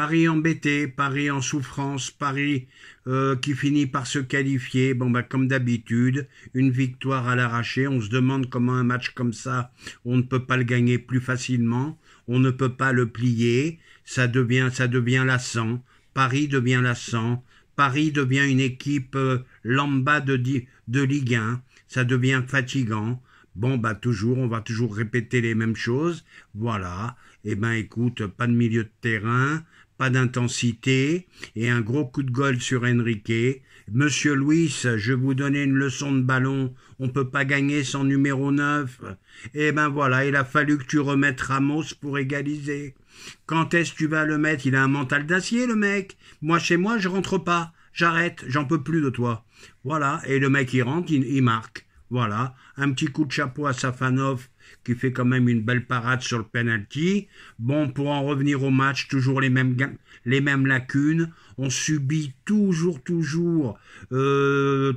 Paris embêté, Paris en souffrance, Paris qui finit par se qualifier. Bon, bah, comme d'habitude, une victoire à l'arraché. On se demande comment un match comme ça, on ne peut pas le gagner plus facilement. On ne peut pas le plier. Ça devient lassant. Paris devient lassant. Paris devient une équipe lambda de Ligue 1. Ça devient fatigant. Bon, bah, on va toujours répéter les mêmes choses. Voilà. Eh ben, écoute, pas de milieu de terrain, pas d'intensité, et un gros coup de gueule sur Enrique. Monsieur Luis, je vous donnais une leçon de ballon, on peut pas gagner sans numéro 9. Eh ben voilà, il a fallu que tu remettes Ramos pour égaliser. Quand est-ce que tu vas le mettre? Il a un mental d'acier, le mec. Moi, chez moi, je rentre pas. J'arrête, j'en peux plus de toi. Voilà, et le mec, il rentre, il marque. Voilà, un petit coup de chapeau à Safanov qui fait quand même une belle parade sur le penalty. Bon, pour en revenir au match, toujours les mêmes lacunes. On subit toujours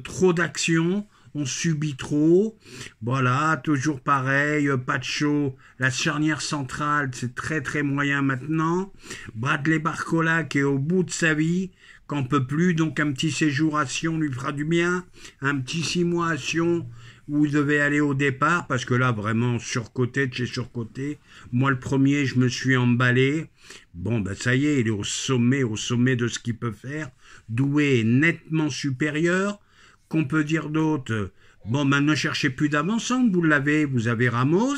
trop d'actions. On subit trop. Voilà, toujours pareil. Pacho, la charnière centrale, c'est très moyen maintenant. Bradley Barcola qui est au bout de sa vie, qu'en peut plus, donc un petit séjour à Sion lui fera du bien. Un petit 6 mois à Sion où il devait aller au départ, parce que là, vraiment, surcoté de chez surcoté. Moi, le premier, je me suis emballé. Bon, ben ça y est, il est au sommet de ce qu'il peut faire. Doué est nettement supérieur. Qu'on peut dire d'autre? Bon, ben ne cherchez plus d'avancante, vous avez Ramos.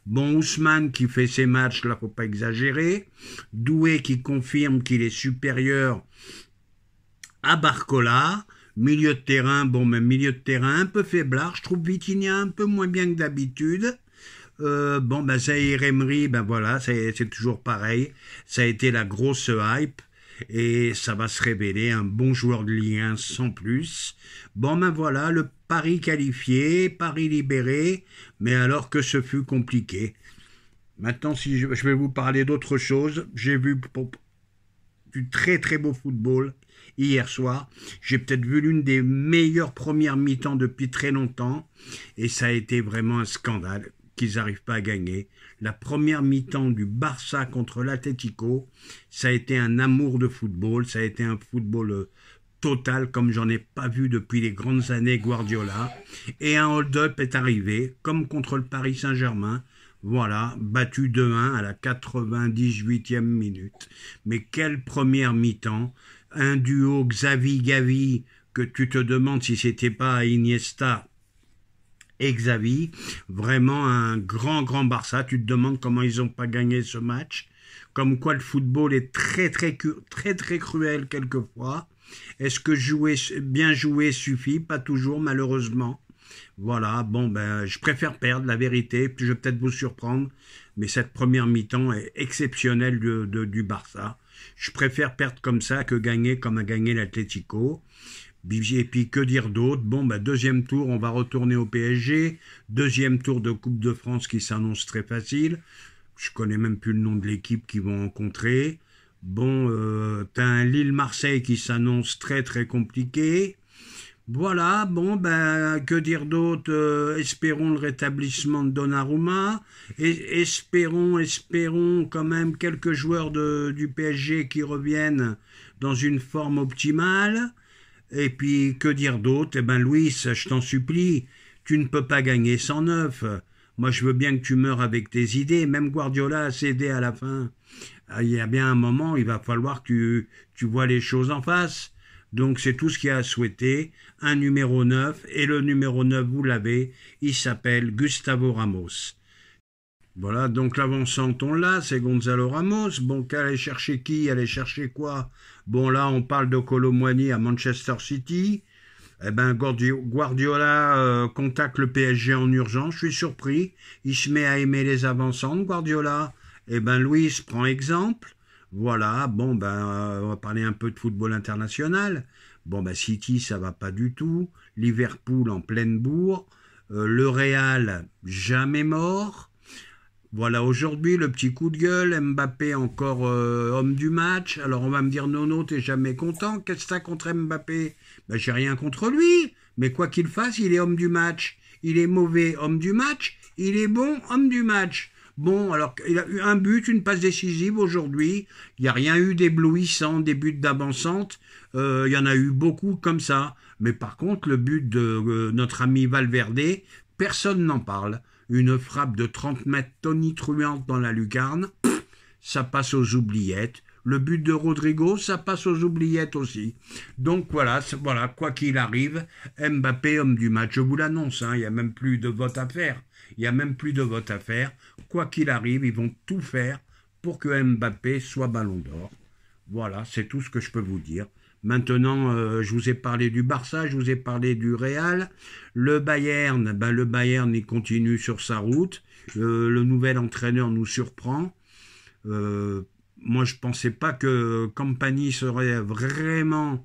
Bon, Ousmane qui fait ses matchs, là, faut pas exagérer. Doué qui confirme qu'il est supérieur à Barcola. Milieu de terrain, bon, mais milieu de terrain un peu faiblard. Je trouve Vitinha un peu moins bien que d'habitude. Bon, ben Zahir Emery, ben voilà, c'est toujours pareil. Ça a été la grosse hype. Et ça va se révéler un bon joueur de Ligue 1 sans plus. Bon, ben voilà, le Paris qualifié, Paris libéré, mais alors que ce fut compliqué. Maintenant, si je vais vous parler d'autre chose, j'ai vu du très beau football hier soir. J'ai peut-être vu l'une des meilleures premières mi-temps depuis très longtemps, et ça a été vraiment un scandale qu'ils n'arrivent pas à gagner. La première mi-temps du Barça contre l'Atlético, ça a été un amour de football, ça a été un football total comme j'en ai pas vu depuis les grandes années Guardiola. Et un hold-up est arrivé, comme contre le Paris Saint-Germain. Voilà, battu 2-1 à la 98e minute. Mais quelle première mi-temps! Un duo Xavi-Gavi que tu te demandes si c'était pas Iniesta et Xavi, vraiment un grand Barça. Tu te demandes comment ils n'ont pas gagné ce match. Comme quoi le football est très cruel quelquefois. Est-ce que bien jouer suffit? Pas toujours, malheureusement. Voilà, bon, ben, je préfère perdre, la vérité. Puis je vais peut-être vous surprendre, mais cette première mi-temps est exceptionnelle du Barça. Je préfère perdre comme ça que gagner comme a gagné l'Atlético. Et puis, que dire d'autre? Bon, bah, deuxième tour, on va retourner au PSG. Deuxième tour de Coupe de France qui s'annonce très facile. Je connais même plus le nom de l'équipe qu'ils vont rencontrer. Bon, t'as un Lille-Marseille qui s'annonce très compliqué. Voilà, bon, ben, que dire d'autre? Espérons le rétablissement de Donnarumma. Et espérons quand même quelques joueurs du PSG qui reviennent dans une forme optimale. Et puis, que dire d'autre? Eh ben, Luis, je t'en supplie, tu ne peux pas gagner sans 9. Moi, je veux bien que tu meurs avec tes idées. Même Guardiola a cédé à la fin. Il y a bien un moment, il va falloir que tu vois les choses en face. Donc, c'est tout ce qu'il y a à souhaiter. Un numéro 9. Et le numéro 9, vous l'avez, il s'appelle Gustavo Ramos. Voilà, donc l'avancante, on l'a, c'est Gonzalo Ramos. Bon, aller chercher qui? Aller chercher quoi? Bon, là, on parle de Kolo Muani à Manchester City. Eh ben, Guardiola contacte le PSG en urgence. Je suis surpris. Il se met à aimer les avancantes, Guardiola. Eh ben, Luis prend exemple. Voilà, bon, ben, on va parler un peu de football international. Bon, ben, City, ça va pas du tout. Liverpool en pleine bourre. Le Real, jamais mort. Voilà, aujourd'hui, le petit coup de gueule, Mbappé encore homme du match. Alors, on va me dire, Nono, t'es jamais content. Qu'est-ce que t'as contre Mbappé? Ben, j'ai rien contre lui. Mais quoi qu'il fasse, il est homme du match. Il est mauvais, homme du match. Il est bon, homme du match. Bon, alors, il a eu un but, une passe décisive aujourd'hui. Il n'y a rien eu d'éblouissant, des buts d'avancante. Il y en a eu beaucoup comme ça. Mais par contre, le but de notre ami Valverde, personne n'en parle. Une frappe de 30 mètres tonitruante dans la lucarne, ça passe aux oubliettes. Le but de Rodrigo, ça passe aux oubliettes aussi. Donc voilà, quoi qu'il arrive, Mbappé, homme du match, je vous l'annonce, hein, il n'y a même plus de vote à faire. Il n'y a même plus de vote à faire. Quoi qu'il arrive, ils vont tout faire pour que Mbappé soit ballon d'or. Voilà, c'est tout ce que je peux vous dire. Maintenant, je vous ai parlé du Barça, je vous ai parlé du Real. Le Bayern, il continue sur sa route. Le nouvel entraîneur nous surprend. Moi, je ne pensais pas que Company serait vraiment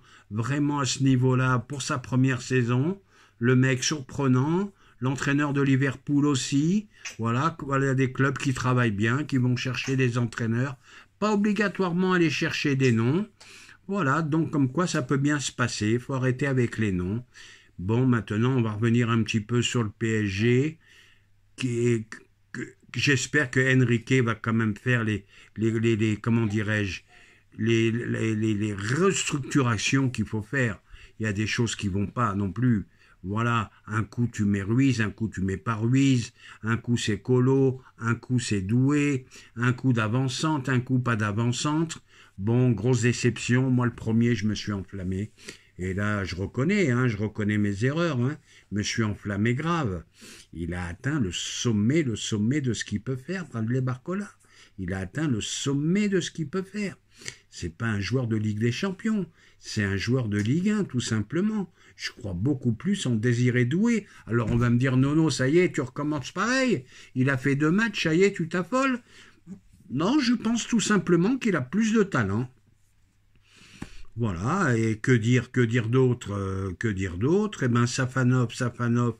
à ce niveau-là pour sa première saison. Le mec surprenant. L'entraîneur de Liverpool aussi. Voilà, des clubs qui travaillent bien, qui vont chercher des entraîneurs. Pas obligatoirement aller chercher des noms. Voilà, donc comme quoi ça peut bien se passer. Il faut arrêter avec les noms. Bon, maintenant, on va revenir un petit peu sur le PSG. J'espère que Enrique va quand même faire les comment dirais-je, les restructurations qu'il faut faire. Il y a des choses qui vont pas non plus. Voilà, un coup tu mets Ruiz, un coup tu mets pas Ruiz, un coup c'est Colo, un coup c'est Doué, un coup d'avant-centre, un coup pas d'avant-centre. Bon, grosse déception, moi le premier je me suis enflammé. Et là, je reconnais mes erreurs, hein. Je me suis enflammé grave. Il a atteint le sommet de ce qu'il peut faire, Bradley Barcola. Il a atteint le sommet de ce qu'il peut faire. C'est pas un joueur de Ligue des Champions, c'est un joueur de Ligue 1, tout simplement. Je crois beaucoup plus en Désiré Doué. Alors on va me dire, non, ça y est, tu recommences pareil. Il a fait 2 matchs, ça y est, tu t'affoles. Non, je pense tout simplement qu'il a plus de talent. Voilà, et que dire d'autre, Eh ben Safanov,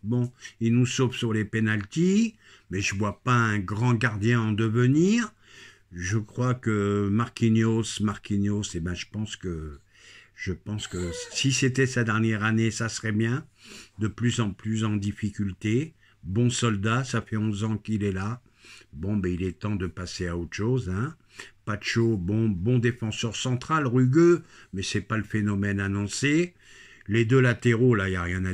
bon, il nous sauve sur les pénaltys, mais je vois pas un grand gardien en devenir. Je crois que Marquinhos, eh ben je pense que si c'était sa dernière année, ça serait bien. De plus en plus en difficulté. Bon soldat, ça fait 11 ans qu'il est là. Bon, ben il est temps de passer à autre chose, hein. Pacho, bon défenseur central, rugueux, mais c'est pas le phénomène annoncé. Les 2 latéraux, là, il n'y a rien à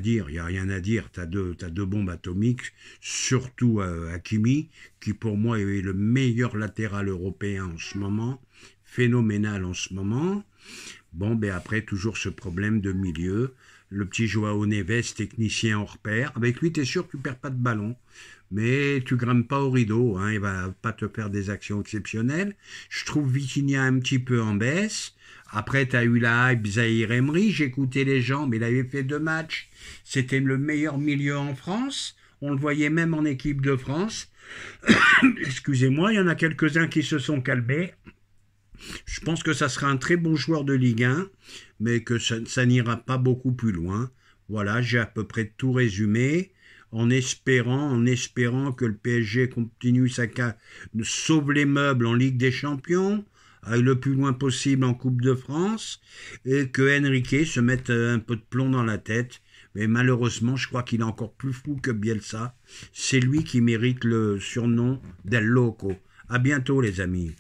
dire, T'as deux bombes atomiques, surtout Hakimi, qui pour moi est le meilleur latéral européen en ce moment, phénoménal en ce moment. Bon, ben après, toujours ce problème de milieu. Le petit Joao Neves, technicien hors pair. Avec lui, t'es sûr que tu perds pas de ballon. Mais tu grimpes pas au rideau, hein, il va pas te faire des actions exceptionnelles. Je trouve Vitinha un petit peu en baisse. Après, tu as eu la hype Zahir Emery, j'écoutais les gens, mais il avait fait 2 matchs. C'était le meilleur milieu en France. On le voyait même en équipe de France. Excusez-moi, il y en a quelques-uns qui se sont calmés. Je pense que ça sera un très bon joueur de Ligue 1, mais que ça n'ira pas beaucoup plus loin. Voilà, j'ai à peu près tout résumé. En espérant que le PSG continue sauve les meubles en Ligue des Champions, aille le plus loin possible en Coupe de France, et que Enrique se mette un peu de plomb dans la tête. Mais malheureusement, je crois qu'il est encore plus fou que Bielsa. C'est lui qui mérite le surnom d'El Loco. À bientôt les amis.